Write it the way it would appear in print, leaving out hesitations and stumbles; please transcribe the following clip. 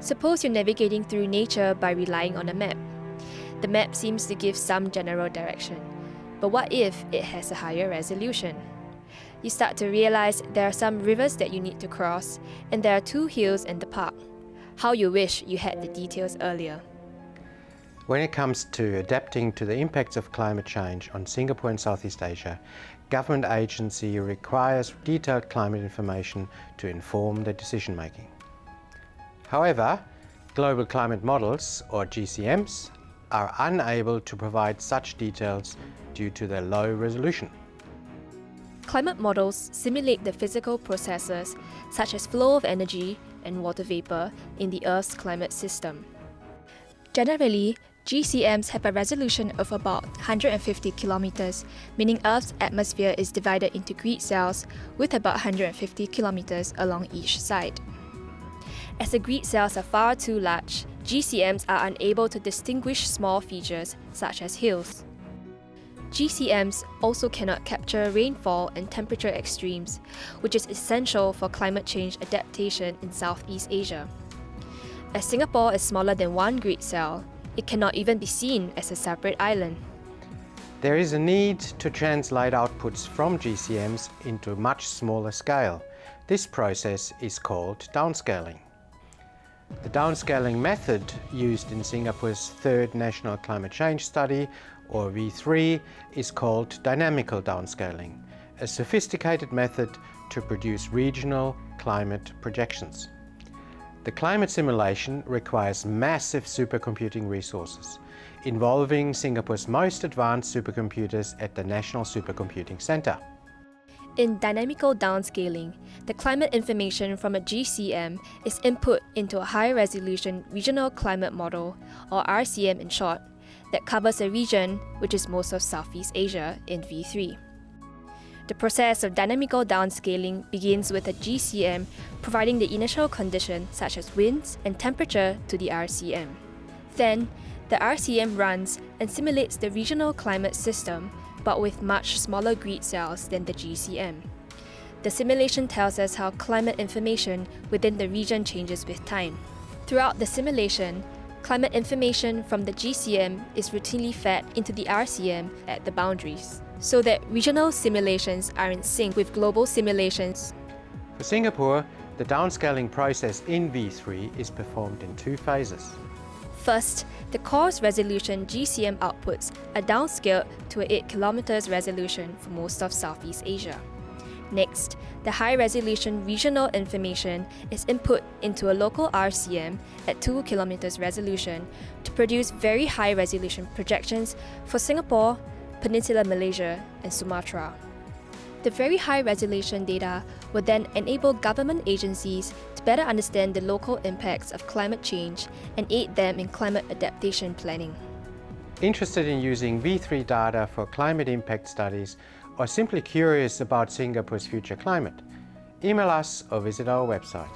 Suppose you're navigating through nature by relying on a map. The map seems to give some general direction, but what if it has a higher resolution? You start to realize there are some rivers that you need to cross, and there are 2 hills in the park. How you wish you had the details earlier. When it comes to adapting to the impacts of climate change on Singapore and Southeast Asia, government agency requires detailed climate information to inform their decision making. However, global climate models, or GCMs, are unable to provide such details due to their low resolution. Climate models simulate the physical processes such as flow of energy and water vapor in the Earth's climate system. Generally, GCMs have a resolution of about 150 kilometers, meaning Earth's atmosphere is divided into grid cells with about 150 kilometers along each side. As the grid cells are far too large, GCMs are unable to distinguish small features such as hills. GCMs also cannot capture rainfall and temperature extremes, which is essential for climate change adaptation in Southeast Asia. As Singapore is smaller than 1 grid cell, it cannot even be seen as a separate island. There is a need to translate outputs from GCMs into a much smaller scale. This process is called downscaling. The downscaling method used in Singapore's 3rd National Climate Change Study, or V3, is called dynamical downscaling, a sophisticated method to produce regional climate projections. The climate simulation requires massive supercomputing resources, involving Singapore's most advanced supercomputers at the National Supercomputing Centre. In dynamical downscaling, the climate information from a GCM is input into a high-resolution regional climate model, or RCM in short, that covers a region, which is most of Southeast Asia, in V3. The process of dynamical downscaling begins with a GCM providing the initial conditions such as winds and temperature to the RCM. Then, the RCM runs and simulates the regional climate system, but with much smaller grid cells than the GCM. The simulation tells us how climate information within the region changes with time. Throughout the simulation, climate information from the GCM is routinely fed into the RCM at the boundaries, so that regional simulations are in sync with global simulations. For Singapore, the downscaling process in V3 is performed in 2 phases. First, the coarse resolution GCM outputs are downscaled to a 8 km resolution for most of Southeast Asia. Next, the high-resolution regional information is input into a local RCM at 2 km resolution to produce very high-resolution projections for Singapore, Peninsular Malaysia, and Sumatra. The very high-resolution data will then enable government agencies to better understand the local impacts of climate change and aid them in climate adaptation planning. Interested in using V3 data for climate impact studies, or simply curious about Singapore's future climate? Email us or visit our website.